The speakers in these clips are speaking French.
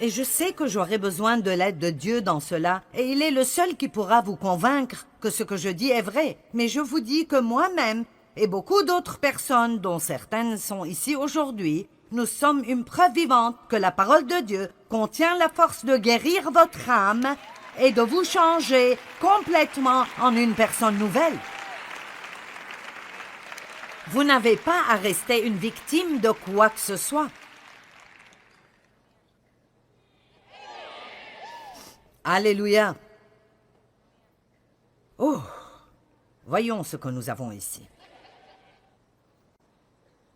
Et je sais que j'aurai besoin de l'aide de Dieu dans cela, et il est le seul qui pourra vous convaincre que ce que je dis est vrai. Mais je vous dis que moi-même, et beaucoup d'autres personnes, dont certaines sont ici aujourd'hui, nous sommes une preuve vivante que la parole de Dieu contient la force de guérir votre âme et de vous changer complètement en une personne nouvelle. Vous n'avez pas à rester une victime de quoi que ce soit. Alléluia. Oh, voyons ce que nous avons ici.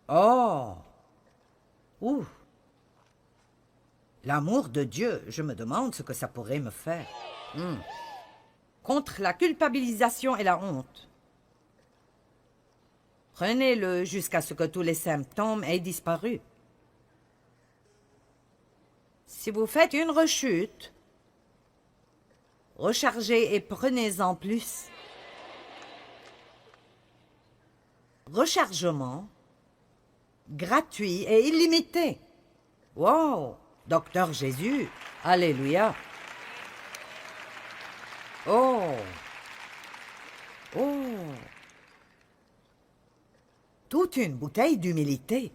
Oh, ouh. L'amour de Dieu, je me demande ce que ça pourrait me faire. Contre la culpabilisation et la honte. Prenez-le jusqu'à ce que tous les symptômes aient disparu. Si vous faites une rechute, rechargez et prenez-en plus. Rechargement gratuit et illimité. Wow! Docteur Jésus, alléluia. Oh! Oh! Toute une bouteille d'humilité.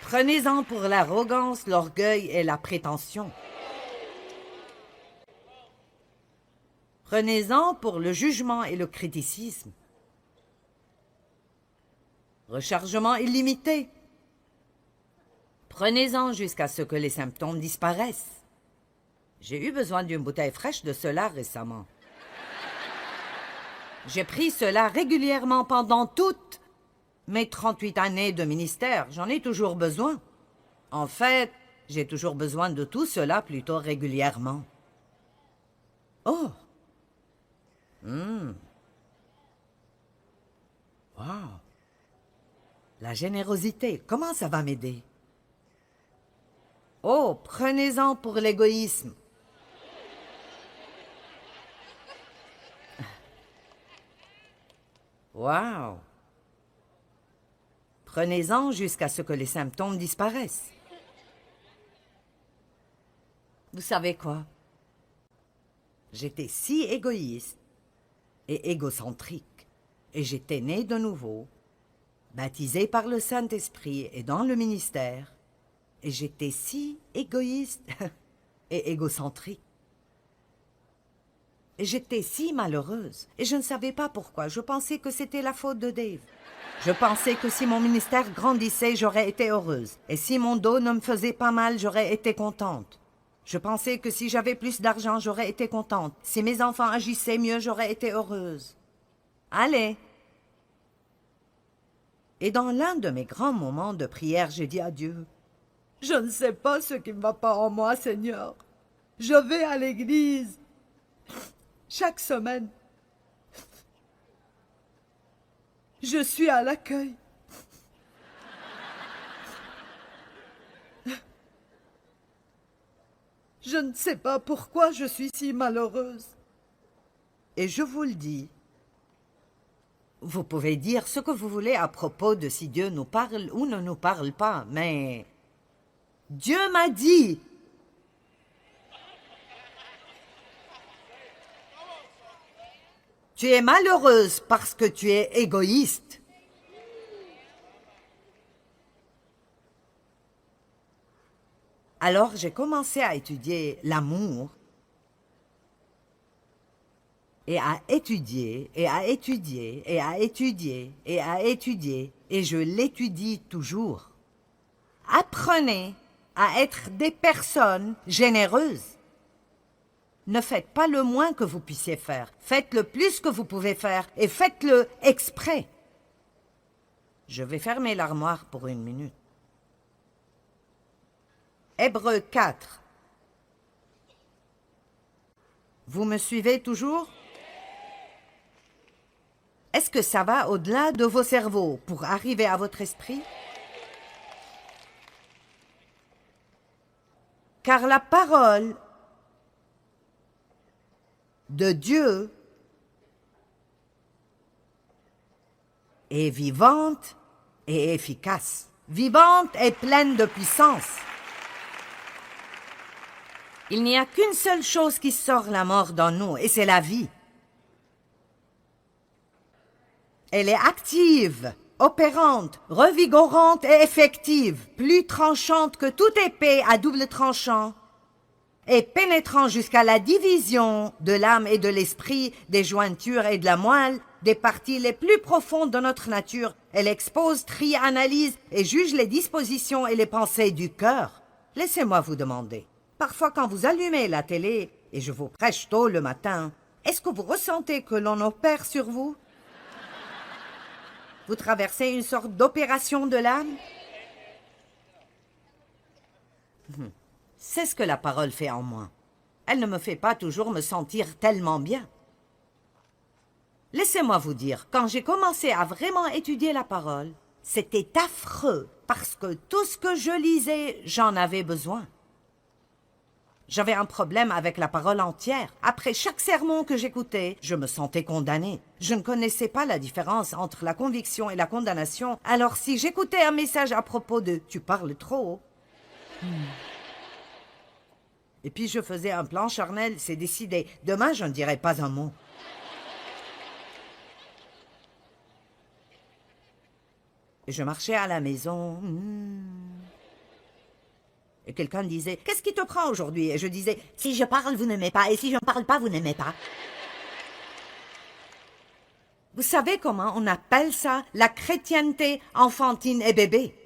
Prenez-en pour l'arrogance, l'orgueil et la prétention. Prenez-en pour le jugement et le criticisme. Rechargement illimité. Prenez-en jusqu'à ce que les symptômes disparaissent. J'ai eu besoin d'une bouteille fraîche de cela récemment. J'ai pris cela régulièrement pendant toutes mes 38 années de ministère. J'en ai toujours besoin. En fait, j'ai toujours besoin de tout cela plutôt régulièrement. Oh! Wow! La générosité, comment ça va m'aider? Oh, prenez-en pour l'égoïsme. Wow! Prenez-en jusqu'à ce que les symptômes disparaissent. Vous savez quoi? J'étais si égoïste et égocentrique, et j'étais né de nouveau, baptisé par le Saint-Esprit et dans le ministère, et j'étais si égoïste et égocentrique. Et j'étais si malheureuse, et je ne savais pas pourquoi. Je pensais que c'était la faute de Dave. Je pensais que si mon ministère grandissait, j'aurais été heureuse. Et si mon dos ne me faisait pas mal, j'aurais été contente. Je pensais que si j'avais plus d'argent, j'aurais été contente. Si mes enfants agissaient mieux, j'aurais été heureuse. Allez. Et dans l'un de mes grands moments de prière, j'ai dit à Dieu, « Je ne sais pas ce qui ne va pas en moi, Seigneur. Je vais à l'église chaque semaine. Je suis à l'accueil. Je ne sais pas pourquoi je suis si malheureuse. Et je vous le dis, vous pouvez dire ce que vous voulez à propos de si Dieu nous parle ou ne nous parle pas, mais Dieu m'a dit, tu es malheureuse parce que tu es égoïste. Alors j'ai commencé à étudier l'amour et à étudier et à étudier et à étudier et à étudier et je l'étudie toujours. Apprenez à être des personnes généreuses. Ne faites pas le moins que vous puissiez faire. Faites le plus que vous pouvez faire et faites-le exprès. Je vais fermer l'armoire pour 1 minute. Hébreux 4. Vous me suivez toujours? Est-ce que ça va au-delà de vos cerveaux pour arriver à votre esprit? Car la parole de Dieu est vivante et efficace. Vivante et pleine de puissance. Il n'y a qu'une seule chose qui sort la mort dans nous, et c'est la vie. Elle est active, opérante, revigorante et effective, plus tranchante que toute épée à double tranchant, et pénétrant jusqu'à la division de l'âme et de l'esprit, des jointures et de la moelle, des parties les plus profondes de notre nature. Elle expose, trie, analyse et juge les dispositions et les pensées du cœur. Laissez-moi vous demander, parfois quand vous allumez la télé, et je vous prêche tôt le matin, est-ce que vous ressentez que l'on opère sur vous? Vous traversez une sorte d'opération de l'âme? C'est ce que la parole fait en moi. Elle ne me fait pas toujours me sentir tellement bien. Laissez-moi vous dire, quand j'ai commencé à vraiment étudier la parole, c'était affreux, parce que tout ce que je lisais, j'en avais besoin. J'avais un problème avec la parole entière. Après chaque sermon que j'écoutais, je me sentais condamnée. Je ne connaissais pas la différence entre la conviction et la condamnation. Alors si j'écoutais un message à propos de « tu parles trop », et puis je faisais un plan charnel, c'est décidé. Demain, je ne dirai pas un mot. Et je marchais à la maison. Et quelqu'un disait, qu'est-ce qui te prend aujourd'hui? Et je disais, si je parle, vous n'aimez pas. Et si je ne parle pas, vous n'aimez pas. Vous savez comment on appelle ça? La chrétienté enfantine et bébé.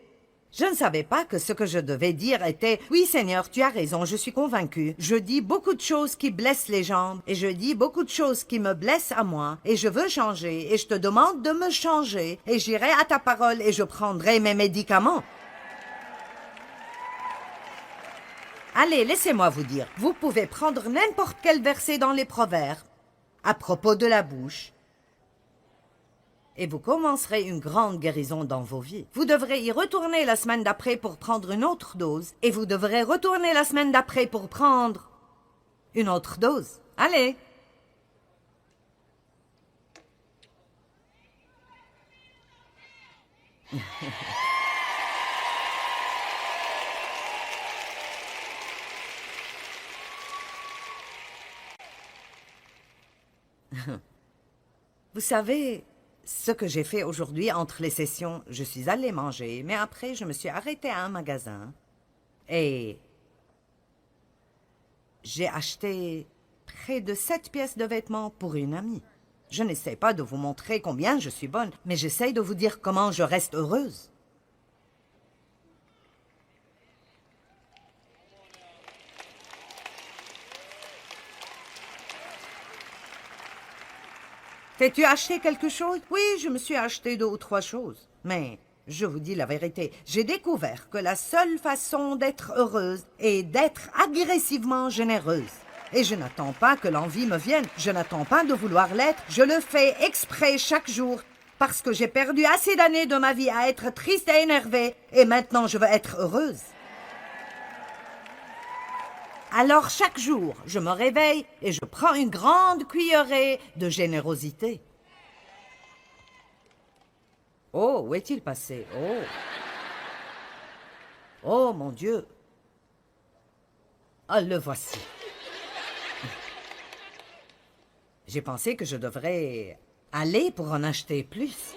Je ne savais pas que ce que je devais dire était « Oui, Seigneur, tu as raison, je suis convaincu. Je dis beaucoup de choses qui blessent les gens, et je dis beaucoup de choses qui me blessent à moi, et je veux changer, et je te demande de me changer, et j'irai à ta parole, et je prendrai mes médicaments. » Allez, laissez-moi vous dire, vous pouvez prendre n'importe quel verset dans les Proverbes, à propos de la bouche, et vous commencerez une grande guérison dans vos vies. Vous devrez y retourner la semaine d'après pour prendre une autre dose, et vous devrez retourner la semaine d'après pour prendre une autre dose. Allez! Vous savez, ce que j'ai fait aujourd'hui entre les sessions, je suis allée manger, mais après je me suis arrêtée à un magasin et j'ai acheté près de 7 pièces de vêtements pour une amie. Je n'essaie pas de vous montrer combien je suis bonne, mais j'essaie de vous dire comment je reste heureuse. T'es-tu acheté quelque chose? Oui, je me suis acheté 2 ou 3 choses. Mais, je vous dis la vérité, j'ai découvert que la seule façon d'être heureuse est d'être agressivement généreuse. Et je n'attends pas que l'envie me vienne, je n'attends pas de vouloir l'être, je le fais exprès chaque jour, parce que j'ai perdu assez d'années de ma vie à être triste et énervée, et maintenant je veux être heureuse. Alors chaque jour, je me réveille et je prends une grande cuillerée de générosité. Oh, où est-il passé? Oh. Oh, mon Dieu. Ah, le voici. J'ai pensé que je devrais aller pour en acheter plus.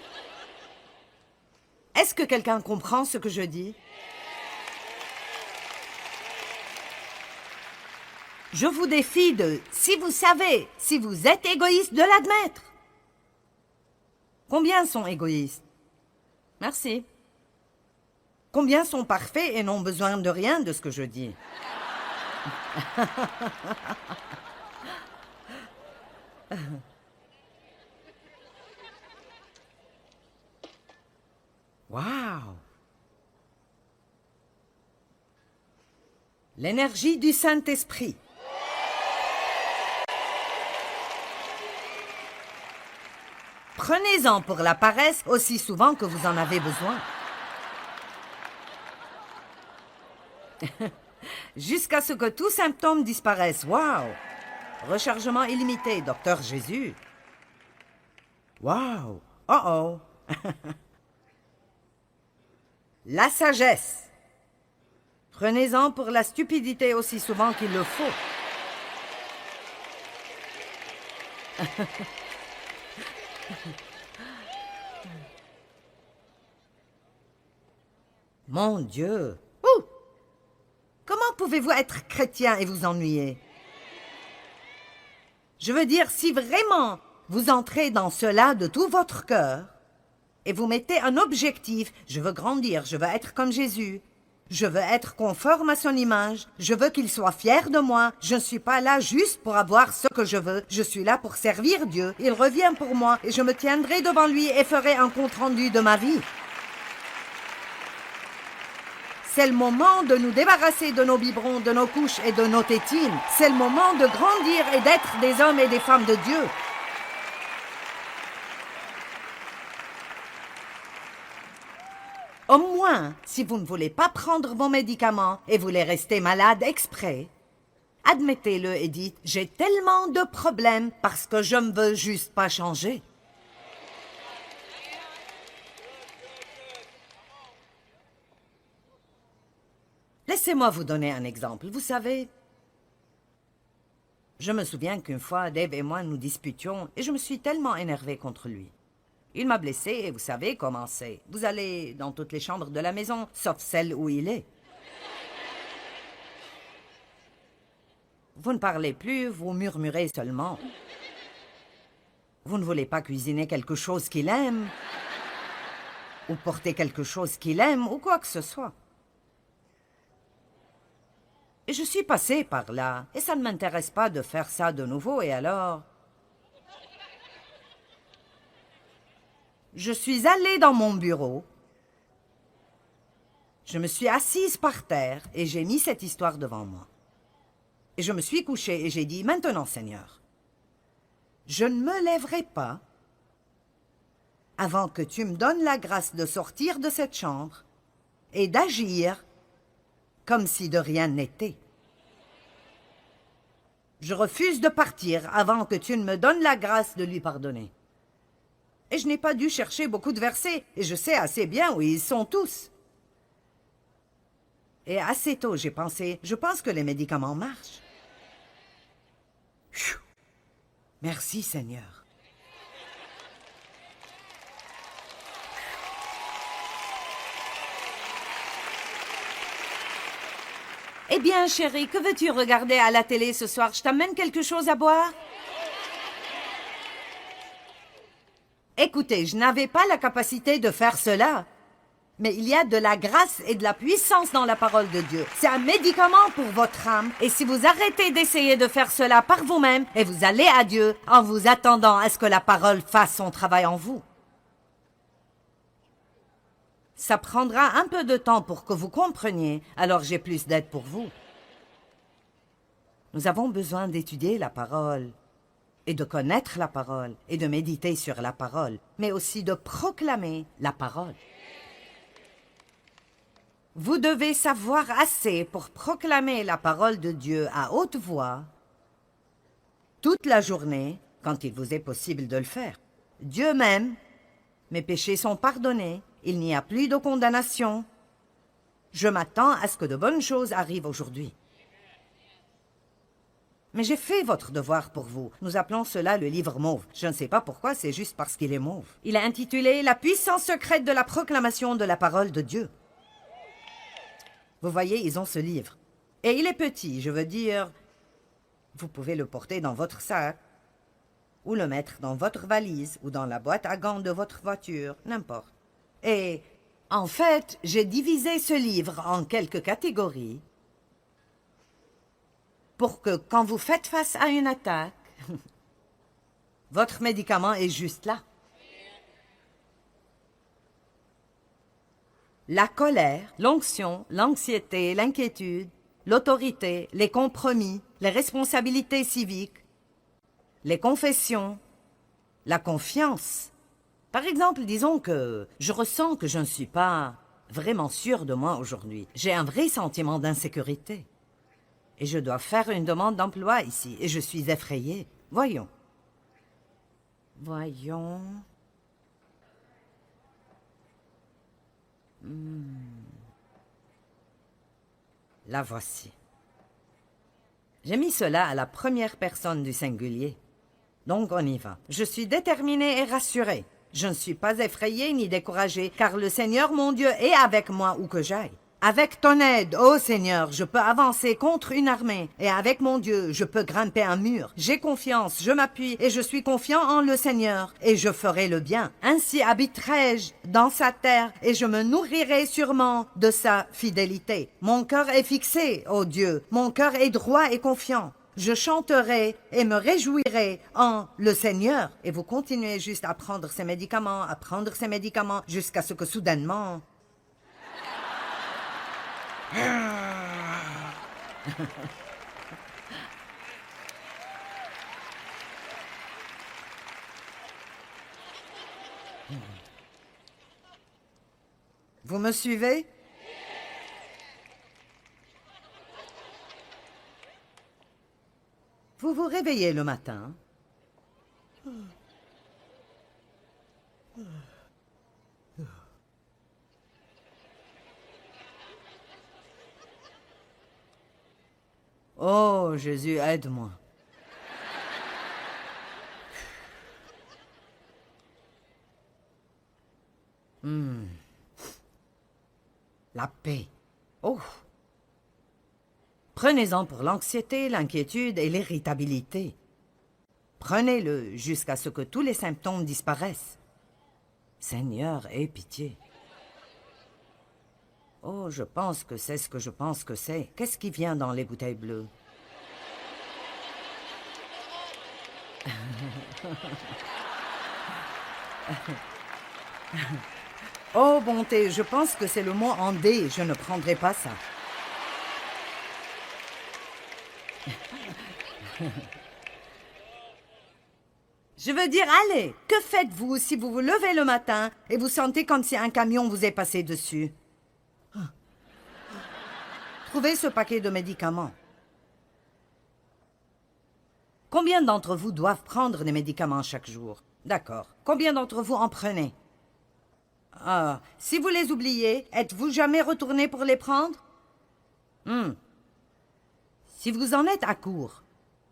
Est-ce que quelqu'un comprend ce que je dis? Je vous défie de, si vous savez, si vous êtes égoïste, de l'admettre. Combien sont égoïstes? Merci. Combien sont parfaits et n'ont besoin de rien de ce que je dis? Waouh! L'énergie du Saint-Esprit. Prenez-en pour la paresse aussi souvent que vous en avez besoin. Jusqu'à ce que tout symptôme disparaisse. Waouh! Rechargement illimité, docteur Jésus. Waouh! Oh oh! La sagesse. Prenez-en pour la stupidité aussi souvent qu'il le faut. Mon Dieu! Ouh! Comment pouvez-vous être chrétien et vous ennuyer? Je veux dire, si vraiment vous entrez dans cela de tout votre cœur, et vous mettez un objectif, je veux grandir, je veux être comme Jésus, je veux être conforme à son image, je veux qu'il soit fier de moi, je ne suis pas là juste pour avoir ce que je veux, je suis là pour servir Dieu, il revient pour moi et je me tiendrai devant lui et ferai un compte-rendu de ma vie. C'est le moment de nous débarrasser de nos biberons, de nos couches et de nos tétines. C'est le moment de grandir et d'être des hommes et des femmes de Dieu. Au moins, si vous ne voulez pas prendre vos médicaments et voulez rester malade exprès, admettez-le et dites « J'ai tellement de problèmes parce que je ne veux juste pas changer. » Laissez-moi vous donner un exemple. Vous savez, je me souviens qu'une fois, Dave et moi nous disputions et je me suis tellement énervée contre lui. Il m'a blessé et vous savez comment c'est. Vous allez dans toutes les chambres de la maison, sauf celle où il est. Vous ne parlez plus, vous murmurez seulement. Vous ne voulez pas cuisiner quelque chose qu'il aime, ou porter quelque chose qu'il aime, ou quoi que ce soit. Et je suis passée par là, et ça ne m'intéresse pas de faire ça de nouveau, et alors... Je suis allée dans mon bureau, je me suis assise par terre, et j'ai mis cette histoire devant moi. Et je me suis couchée, et j'ai dit, « Maintenant, Seigneur, je ne me lèverai pas avant que tu me donnes la grâce de sortir de cette chambre et d'agir comme si de rien n'était. Je refuse de partir avant que tu ne me donnes la grâce de lui pardonner. » Et je n'ai pas dû chercher beaucoup de versets, et je sais assez bien où ils sont tous. Et assez tôt, j'ai pensé, je pense que les médicaments marchent. Pfiou. Merci, Seigneur. Eh bien, chérie, que veux-tu regarder à la télé ce soir? Je t'amène quelque chose à boire? Écoutez, je n'avais pas la capacité de faire cela. Mais il y a de la grâce et de la puissance dans la parole de Dieu. C'est un médicament pour votre âme. Et si vous arrêtez d'essayer de faire cela par vous-même, et vous allez à Dieu en vous attendant à ce que la parole fasse son travail en vous. Ça prendra un peu de temps pour que vous compreniez, alors j'ai plus d'aide pour vous. Nous avons besoin d'étudier la parole, et de connaître la parole, et de méditer sur la parole, mais aussi de proclamer la parole. Vous devez savoir assez pour proclamer la parole de Dieu à haute voix, toute la journée, quand il vous est possible de le faire. Dieu m'aime, mes péchés sont pardonnés, il n'y a plus de condamnation. Je m'attends à ce que de bonnes choses arrivent aujourd'hui. Mais j'ai fait votre devoir pour vous. Nous appelons cela le livre mauve. Je ne sais pas pourquoi, c'est juste parce qu'il est mauve. Il est intitulé « La puissance secrète de la proclamation de la parole de Dieu ». Vous voyez, ils ont ce livre. Et il est petit, je veux dire, vous pouvez le porter dans votre sac, ou le mettre dans votre valise, ou dans la boîte à gants de votre voiture, n'importe. Et, en fait, j'ai divisé ce livre en quelques catégories pour que, quand vous faites face à une attaque, votre médicament est juste là. La colère, l'onction, l'anxiété, l'inquiétude, l'autorité, les compromis, les responsabilités civiques, les confessions, la confiance. Par exemple, disons que je ressens que je ne suis pas vraiment sûre de moi aujourd'hui. J'ai un vrai sentiment d'insécurité. Et je dois faire une demande d'emploi ici, et je suis effrayée. Voyons. La voici. J'ai mis cela à la première personne du singulier. Donc on y va. Je suis déterminée et rassurée. Je ne suis pas effrayée ni découragée, car le Seigneur mon Dieu est avec moi où que j'aille. Avec ton aide, ô Seigneur, je peux avancer contre une armée, et avec mon Dieu, je peux grimper un mur. J'ai confiance, je m'appuie, et je suis confiant en le Seigneur, et je ferai le bien. Ainsi habiterai-je dans sa terre, et je me nourrirai sûrement de sa fidélité. Mon cœur est fixé, ô Dieu, mon cœur est droit et confiant. Je chanterai et me réjouirai en le Seigneur. Et vous continuez juste à prendre ces médicaments, jusqu'à ce que soudainement... Vous me suivez? Vous vous réveillez le matin. Oh, Jésus, aide-moi. La paix. Oh! Prenez-en pour l'anxiété, l'inquiétude et l'irritabilité. Prenez-le jusqu'à ce que tous les symptômes disparaissent. Seigneur, aie pitié. Oh, je pense que c'est ce que je pense que c'est. Qu'est-ce qui vient dans les bouteilles bleues? Oh, bonté, je pense que c'est le mot en D. Je ne prendrai pas ça. Je veux dire, allez, que faites-vous si vous vous levez le matin et vous sentez comme si un camion vous est passé dessus? Trouvez ce paquet de médicaments. Combien d'entre vous doivent prendre des médicaments chaque jour? D'accord. Combien d'entre vous en prenez? Ah, si vous les oubliez, êtes-vous jamais retourné pour les prendre? Si vous en êtes à court,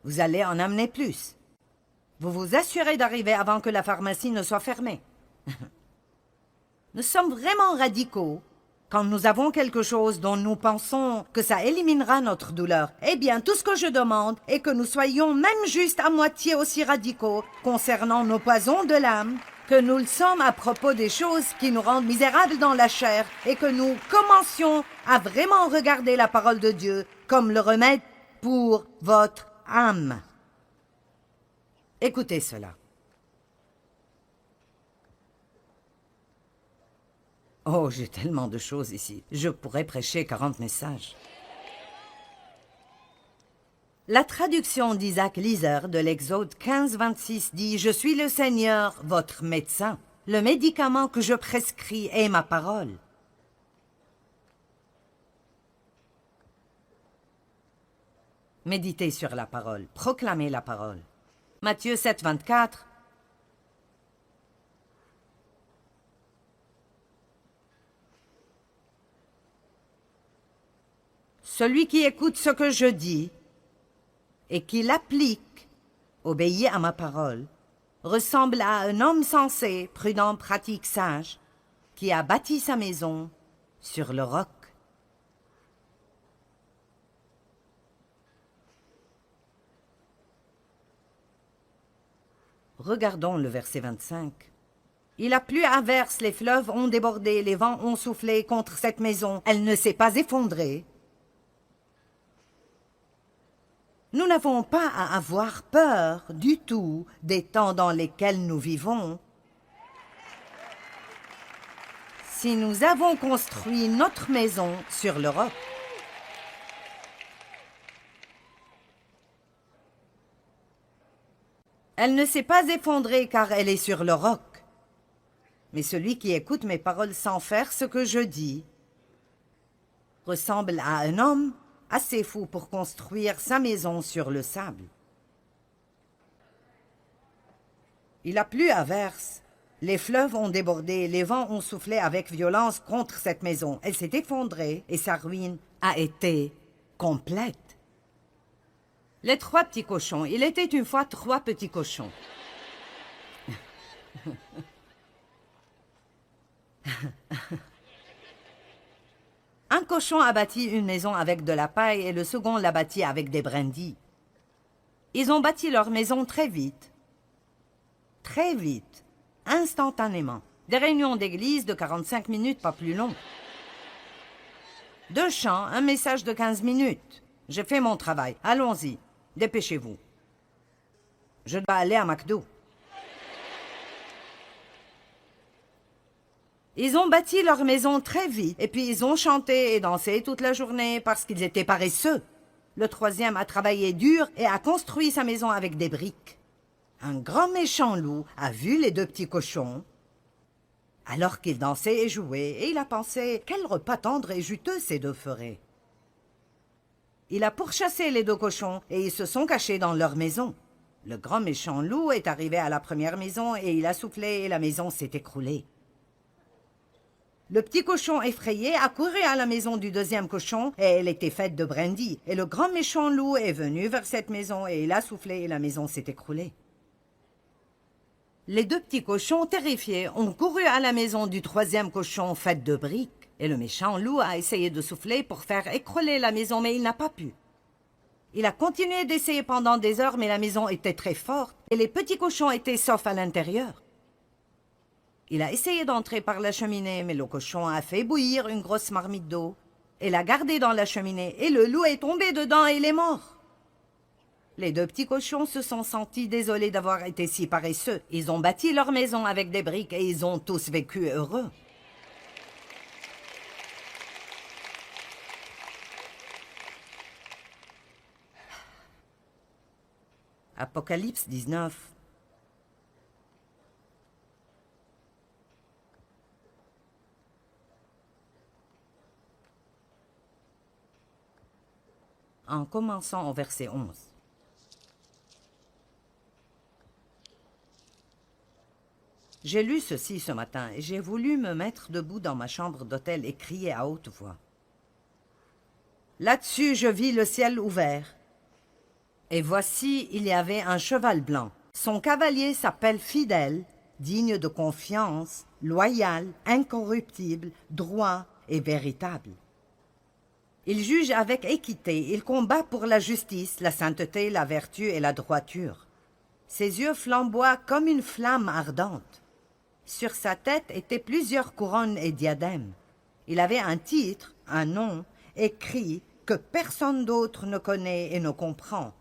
vous allez en amener plus. Vous vous assurez d'arriver avant que la pharmacie ne soit fermée. Nous sommes vraiment radicaux quand nous avons quelque chose dont nous pensons que ça éliminera notre douleur. Eh bien, tout ce que je demande est que nous soyons même juste à moitié aussi radicaux concernant nos poisons de l'âme que nous le sommes à propos des choses qui nous rendent misérables dans la chair et que nous commencions à vraiment regarder la parole de Dieu comme le remède pour votre âme. Écoutez cela. Oh, j'ai tellement de choses ici. Je pourrais prêcher 40 messages. La traduction d'Isaac Lizer de l'Exode 15-26 dit « Je suis le Seigneur, votre médecin. Le médicament que je prescris est ma parole. » Méditez sur la parole, proclamez la parole. Matthieu 7, 24. Celui qui écoute ce que je dis et qui l'applique, obéit à ma parole, ressemble à un homme sensé, prudent, pratique, sage, qui a bâti sa maison sur le roc. Regardons le verset 25. Il a plu à verse, les fleuves ont débordé, les vents ont soufflé contre cette maison. Elle ne s'est pas effondrée. Nous n'avons pas à avoir peur du tout des temps dans lesquels nous vivons. Si nous avons construit notre maison sur le roc. Elle ne s'est pas effondrée car elle est sur le roc. Mais celui qui écoute mes paroles sans faire ce que je dis ressemble à un homme assez fou pour construire sa maison sur le sable. Il a plu à verse, Les fleuves ont débordé, les vents ont soufflé avec violence contre cette maison. Elle s'est effondrée et sa ruine a été complète. Les 3 petits cochons. Il était une fois 3 petits cochons. Un cochon a bâti une maison avec de la paille et le second l'a bâtie avec des brindilles. Ils ont bâti leur maison très vite. Très vite. Instantanément. Des réunions d'église de 45 minutes, pas plus long. 2 chants, un message de 15 minutes. J'ai fait mon travail. Allons-y. Dépêchez-vous. Je dois aller à McDo. Ils ont bâti leur maison très vite, et puis ils ont chanté et dansé toute la journée parce qu'ils étaient paresseux. Le 3e a travaillé dur et a construit sa maison avec des briques. Un grand méchant loup a vu les 2 petits cochons alors qu'ils dansaient et jouaient, et il a pensé « Quel repas tendre et juteux ces 2 feraient !» Il a pourchassé les 2 cochons et ils se sont cachés dans leur maison. Le grand méchant loup est arrivé à la première maison et il a soufflé et la maison s'est écroulée. Le petit cochon effrayé a couru à la maison du 2e cochon et elle était faite de brindilles. Et le grand méchant loup est venu vers cette maison et il a soufflé et la maison s'est écroulée. Les 2 petits cochons, terrifiés, ont couru à la maison du 3e cochon faite de briques. Et le méchant loup a essayé de souffler pour faire écrouler la maison, mais il n'a pas pu. Il a continué d'essayer pendant des heures, mais la maison était très forte et les petits cochons étaient saufs à l'intérieur. Il a essayé d'entrer par la cheminée, mais le cochon a fait bouillir une grosse marmite d'eau et l'a gardée dans la cheminée, et le loup est tombé dedans et il est mort. Les 2 petits cochons se sont sentis désolés d'avoir été si paresseux. Ils ont bâti leur maison avec des briques et ils ont tous vécu heureux. Apocalypse 19. En commençant au verset 11. J'ai lu ceci ce matin et j'ai voulu me mettre debout dans ma chambre d'hôtel et crier à haute voix. Là-dessus, je vis le ciel ouvert. Et voici, il y avait un cheval blanc. Son cavalier s'appelle Fidèle, digne de confiance, loyal, incorruptible, droit et véritable. Il juge avec équité, il combat pour la justice, la sainteté, la vertu et la droiture. Ses yeux flamboient comme une flamme ardente. Sur sa tête étaient plusieurs couronnes et diadèmes. Il avait un titre, un nom, écrit que personne d'autre ne connaît et ne comprend.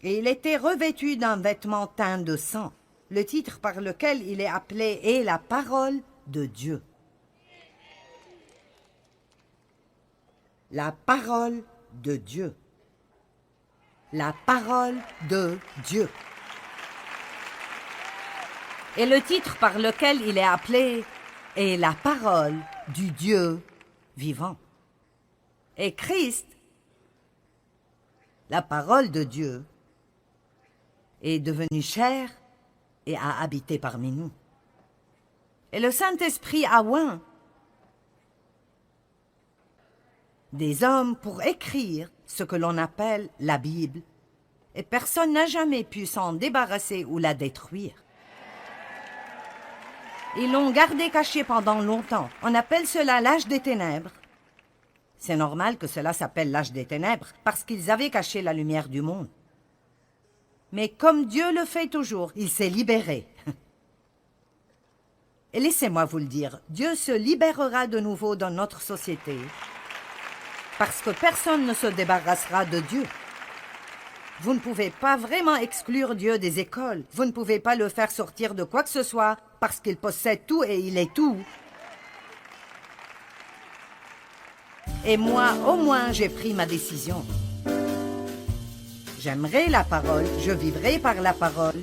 Et il était revêtu d'un vêtement teint de sang. Le titre par lequel il est appelé est la parole de Dieu. La parole de Dieu. La parole de Dieu. Et le titre par lequel il est appelé est la parole du Dieu vivant. Et Christ, la parole de Dieu, est devenu chair et a habité parmi nous. Et le Saint-Esprit a oint des hommes pour écrire ce que l'on appelle la Bible, et personne n'a jamais pu s'en débarrasser ou la détruire. Ils l'ont gardée cachée pendant longtemps. On appelle cela l'âge des ténèbres. C'est normal que cela s'appelle l'âge des ténèbres, parce qu'ils avaient caché la lumière du monde. Mais comme Dieu le fait toujours, il s'est libéré. Et laissez-moi vous le dire, Dieu se libérera de nouveau dans notre société, parce que personne ne se débarrassera de Dieu. Vous ne pouvez pas vraiment exclure Dieu des écoles. Vous ne pouvez pas le faire sortir de quoi que ce soit, parce qu'il possède tout et il est tout. Et moi, au moins, j'ai pris ma décision. J'aimerai la parole, je vivrai par la parole.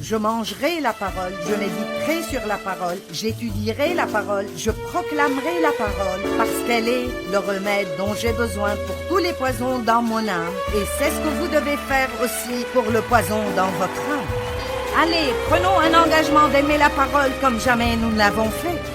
Je mangerai la parole, je méditerai sur la parole, j'étudierai la parole, je proclamerai la parole, parce qu'elle est le remède dont j'ai besoin pour tous les poisons dans mon âme. Et c'est ce que vous devez faire aussi pour le poison dans votre âme. Allez, prenons un engagement d'aimer la parole comme jamais nous ne l'avons fait.